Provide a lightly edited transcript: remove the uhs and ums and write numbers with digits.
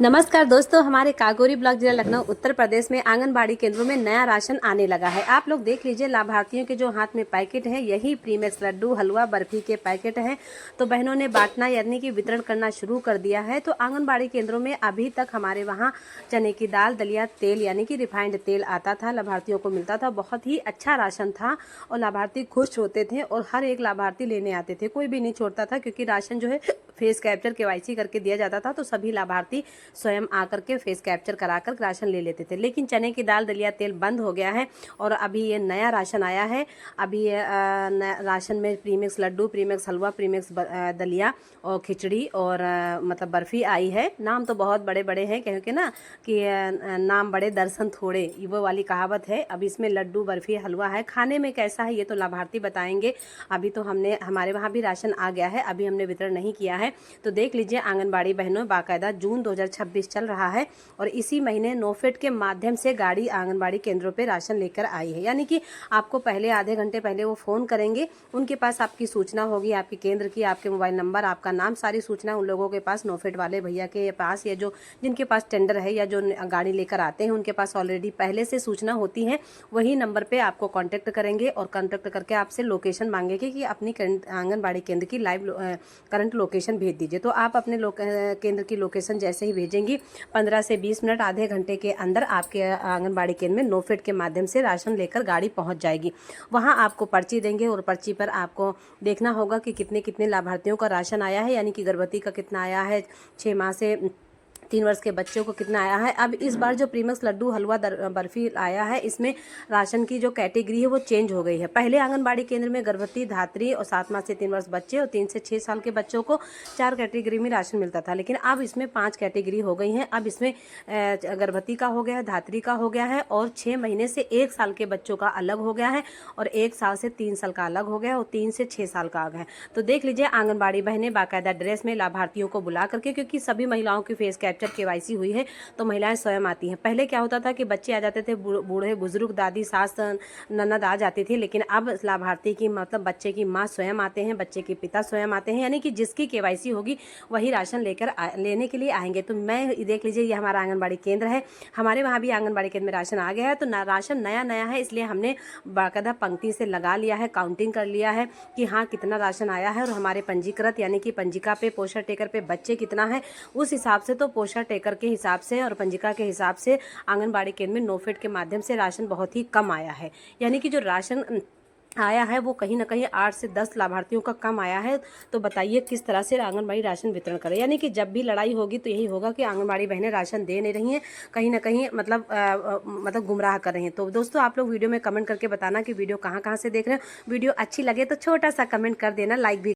नमस्कार दोस्तों, हमारे काकोरी ब्लॉक जिला लखनऊ उत्तर प्रदेश में आंगनबाड़ी केंद्रों में नया राशन आने लगा है। आप लोग देख लीजिए, लाभार्थियों के जो हाथ में पैकेट है यही प्रीमिक्स लड्डू, हलवा, बर्फी के पैकेट हैं। तो बहनों ने बांटना यानी कि वितरण करना शुरू कर दिया है। तो आंगनबाड़ी केंद्रों में अभी तक हमारे वहाँ चने की दाल, दलिया, तेल यानी कि रिफाइंड तेल आता था, लाभार्थियों को मिलता था। बहुत ही अच्छा राशन था और लाभार्थी खुश होते थे और हर एक लाभार्थी लेने आते थे, कोई भी नहीं छोड़ता था, क्योंकि राशन जो है फेस कैप्चर केवाईसी करके दिया जाता था। तो सभी लाभार्थी स्वयं आकर के फेस कैप्चर कराकर राशन ले लेते थे। लेकिन चने की दाल, दलिया, तेल बंद हो गया है और अभी ये नया राशन आया है। अभी ये राशन में प्रीमिक्स लड्डू, प्रीमिक्स हलवा, प्रीमिक्स दलिया और खिचड़ी और मतलब बर्फ़ी आई है। नाम तो बहुत बड़े बड़े हैं, क्योंकि ना कि नाम बड़े दर्शन थोड़े, वो वाली कहावत है। अब इसमें लड्डू, बर्फ़ी, हलवा है। खाने में कैसा है ये तो लाभार्थी बताएंगे। अभी तो हमारे वहाँ भी राशन आ गया है, अभी हमने वितरण नहीं किया है। तो देख लीजिए आंगनबाड़ी बहनों, बाकायदा जून 2026 चल रहा है और इसी महीने नोफेड के माध्यम से गाड़ी आंगनबाड़ी केंद्रों पे राशन लेकर आई है। यानी कि आपको पहले आधे घंटे पहले वो फ़ोन करेंगे, उनके पास आपकी सूचना होगी, आपके केंद्र की, आपके मोबाइल नंबर, आपका नाम, सारी सूचना उन लोगों के पास, नोफेड वाले भैया के पास, या जो जिनके पास टेंडर है या जो गाड़ी लेकर आते हैं उनके पास ऑलरेडी पहले से सूचना होती है। वही नंबर पर आपको कॉन्टैक्ट करेंगे और कॉन्टैक्ट करके आपसे लोकेशन मांगेंगे कि अपनी आंगनबाड़ी केंद्र की लाइव करंट लोकेशन भेज दीजिए। तो आप अपने केंद्र की लोकेशन जैसे ही भेजेंगी, 15 से 20 मिनट, आधे घंटे के अंदर आपके आंगनबाड़ी केंद्र में नोफेड के माध्यम से राशन लेकर गाड़ी पहुंच जाएगी। वहां आपको पर्ची देंगे और पर्ची पर आपको देखना होगा कि कितने कितने लाभार्थियों का राशन आया है, यानी कि गर्भवती का कितना आया है, 6 माह से 3 वर्ष के बच्चों को कितना आया है। अब इस बार जो प्रीमिक्स लड्डू, हलवा, बर्फी आया है, इसमें राशन की जो कैटेगरी है वो चेंज हो गई है। पहले आंगनबाड़ी केंद्र में गर्भवती, धात्री और 7 माह से 3 वर्ष बच्चे और 3 से 6 साल के बच्चों को 4 कैटेगरी में राशन मिलता था, लेकिन अब इसमें 5 कैटेगरी हो गई हैं। अब इसमें गर्भवती का हो गया है, धात्री का हो गया है और 6 महीने से 1 साल के बच्चों का अलग हो गया है और 1 साल से 3 साल का अलग हो गया है और 3 से 6 साल का अलग है। तो देख लीजिए आंगनबाड़ी बहनें बाकायदा ड्रेस में लाभार्थियों को बुला करके, क्योंकि सभी महिलाओं की फेस कैप्चर केवाईसी हुई है तो महिलाएं स्वयं आती हैं। पहले क्या होता था कि बच्चे आ जाते थे, बूढ़े बुजुर्ग, दादी, सास, ननद आ जाती थी, लेकिन अब लाभार्थी की मतलब बच्चे की माँ स्वयं आते हैं, बच्चे के पिता स्वयं आते हैं, यानी कि जिसकी केवाईसी होगी वही राशन लेने के लिए आएंगे। तो मैं देख लीजिए, ये हमारा आंगनबाड़ी केंद्र है, हमारे वहाँ भी आंगनबाड़ी केंद्र में राशन आ गया है। तो राशन नया नया है, इसलिए हमने बाकायदा पंक्ति से लगा लिया है, काउंटिंग कर लिया है कि हाँ कितना राशन आया है और हमारे पंजीकृत यानी कि पंजिका पे, पोषण टेकर पे बच्चे कितना है, उस हिसाब से तो पोषण टेकर के हिसाब से और पंजिका के हिसाब से आंगनबाड़ी केंद्र में नोफेड के माध्यम से राशन बहुत ही कम आया है। यानी कि जो राशन आया है वो कहीं ना कहीं 8 से 10 लाभार्थियों का कम आया है। तो बताइए किस तरह से आंगनबाड़ी राशन वितरण करे। यानी कि जब भी लड़ाई होगी तो यही होगा कि आंगनबाड़ी बहनें राशन दे नहीं रही हैं, कहीं ना कहीं मतलब गुमराह कर रही हैं। तो दोस्तों आप लोग वीडियो में कमेंट करके बताना कि वीडियो कहाँ से देख रहे हैं। वीडियो अच्छी लगे तो छोटा सा कमेंट कर देना, लाइक भी